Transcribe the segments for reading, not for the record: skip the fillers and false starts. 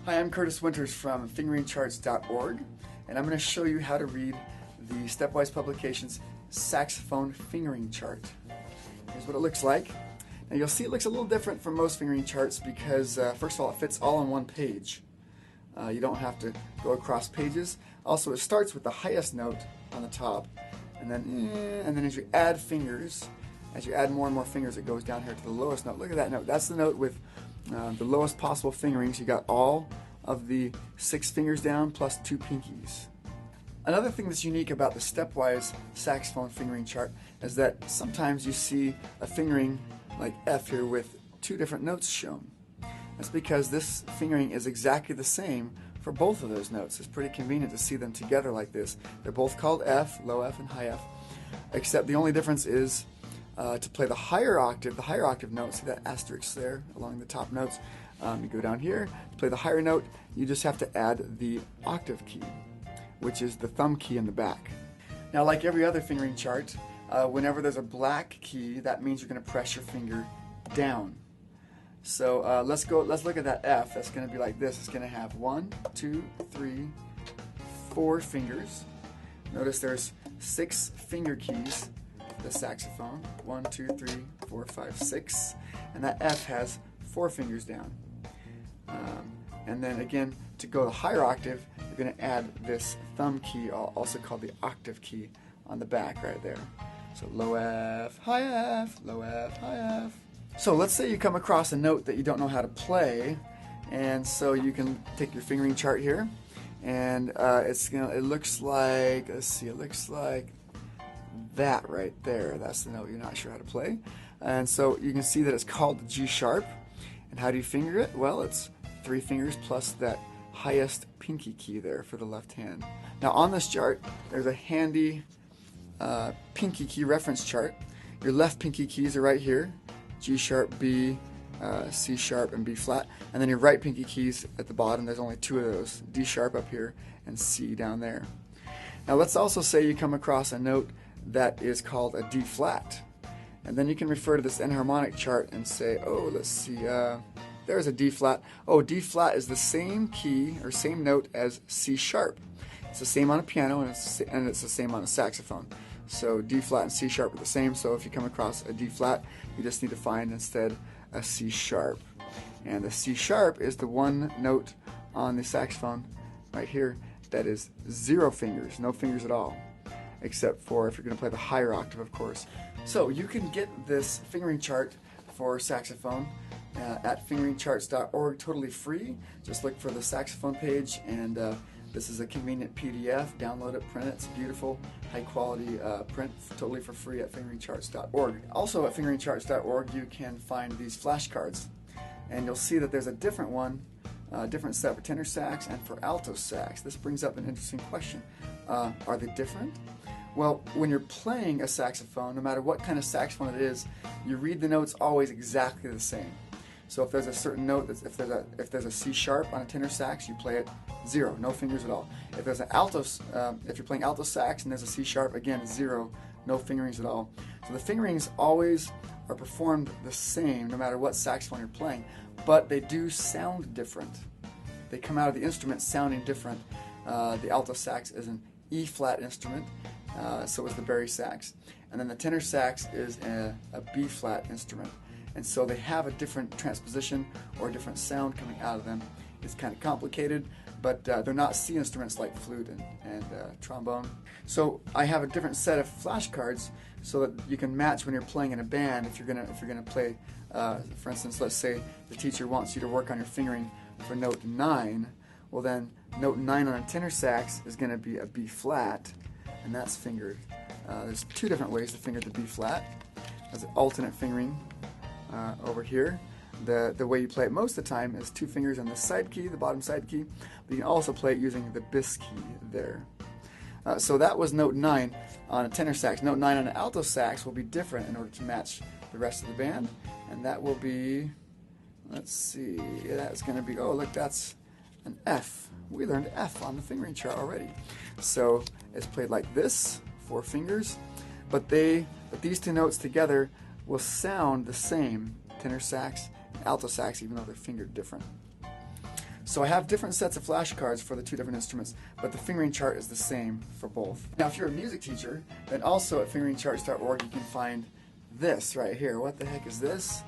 Hi, I'm Curtis Winters from fingeringcharts.org, and I'm going to show you how to read the StepWise Publications Saxophone Fingering Chart. Here's what it looks like. Now you'll see it looks a little different from most fingering charts because first of all, it fits all on one page. You don't have to go across pages. Also, it starts with the highest note on the top, and then as you add fingers, as you add more and more fingers, it goes down here to the lowest note. Look at that note. That's the note with the lowest possible fingerings. You got all of the 6 fingers down plus 2 pinkies. Another thing that's unique about the stepwise saxophone fingering chart is that sometimes you see a fingering like F here with 2 different notes shown. That's because this fingering is exactly the same for both of those notes. It's pretty convenient to see them together like this. They're both called F, low F and high F, except the only difference is to play the higher octave note, see that asterisk there along the top notes, you go down here, to play the higher note, you just have to add the octave key, which is the thumb key in the back. Now, like every other fingering chart, whenever there's a black key, that means you're going to press your finger down. So let's look at that F. That's going to be like this. It's going to have 1, 2, 3, 4 fingers. Notice there's 6 finger keys, the saxophone. 1, 2, 3, 4, 5, 6. And that F has 4 fingers down. And then again, to go the higher octave, you're going to add this thumb key, also called the octave key, on the back right there. So low F, high F, low F, high F. So let's say you come across a note that you don't know how to play, and so you can take your fingering chart here, and it looks like, let's see, it looks like that right there. That's the note you're not sure how to play. And so you can see that it's called the G sharp. And how do you finger it? Well, it's 3 fingers plus that highest pinky key there for the left hand. Now on this chart, there's a handy pinky key reference chart. Your left pinky keys are right here, G sharp, B, C sharp, and B flat. And then your right pinky keys at the bottom, there's only 2 of those, D sharp up here and C down there. Now let's also say you come across a note that is called a D flat. And then you can refer to this enharmonic chart and say, oh, let's see, there's a D flat. Oh, D flat is the same key or same note as C sharp. It's the same on a piano and it's the same on a saxophone. So D flat and C sharp are the same, so if you come across a D flat, you just need to find instead a C sharp. And the C sharp is the one note on the saxophone right here that is 0 fingers, no fingers at all, except for if you're going to play the higher octave, of course. So you can get this fingering chart for saxophone at fingeringcharts.org, totally free. Just look for the saxophone page, and this is a convenient PDF. Download it, print it. It's a beautiful, high-quality print, totally for free at fingeringcharts.org. Also at fingeringcharts.org, you can find these flashcards, and you'll see that there's a different one, different set for tenor sax and for alto sax. This brings up an interesting question. Are they different? Well, when you're playing a saxophone, no matter what kind of saxophone it is, you read the notes always exactly the same. So if there's a certain note, if there's a C sharp on a tenor sax, you play it 0, no fingers at all. If there's an alto, if you're playing alto sax and there's a C sharp, again 0, no fingerings at all. So the fingerings always are performed the same, no matter what saxophone you're playing, but they do sound different. They come out of the instrument sounding different. The alto sax is an E flat instrument. So is the Bari sax, and then the tenor sax is a B flat instrument, and so they have a different transposition or a different sound coming out of them. It's kind of complicated, but they're not C instruments like flute and trombone. So I have a different set of flashcards so that you can match when you're playing in a band. If you're gonna play, for instance, let's say the teacher wants you to work on your fingering for note 9. Well, then note 9 on a tenor sax is going to be a B flat, and that's fingered. There's 2 different ways to finger the B flat. There's an alternate fingering over here. The way you play it most of the time is 2 fingers on the side key, the bottom side key, but you can also play it using the bis key there. So that was note 9 on a tenor sax. Note 9 on an alto sax will be different in order to match the rest of the band, and that will be, let's see, that's going to be, oh look, that's an F. We learned F on the fingering chart already. So it's played like this, 4 fingers, but these 2 notes together will sound the same, tenor sax and alto sax, even though they're fingered different. So I have different sets of flashcards for the two different instruments, but the fingering chart is the same for both. Now if you're a music teacher, then also at fingeringcharts.org you can find this right here. What the heck is this?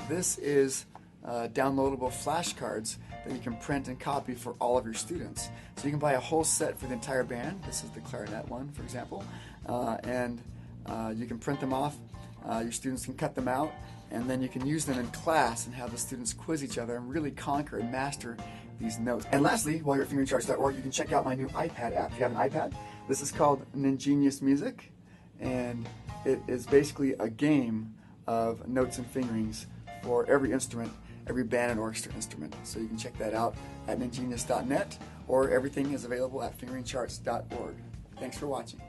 This is downloadable flashcards that you can print and copy for all of your students. So you can buy a whole set for the entire band. This is the clarinet one, for example, and you can print them off. Your students can cut them out, and then you can use them in class and have the students quiz each other and really conquer and master these notes. And lastly, while you're at fingeringcharts.org, you can check out my new iPad app. If you have an iPad, this is called MinGenius Music, and it is basically a game of notes and fingerings for every instrument, every band and orchestra instrument. So you can check that out at mingenius.net, or everything is available at fingeringcharts.org. Thanks for watching.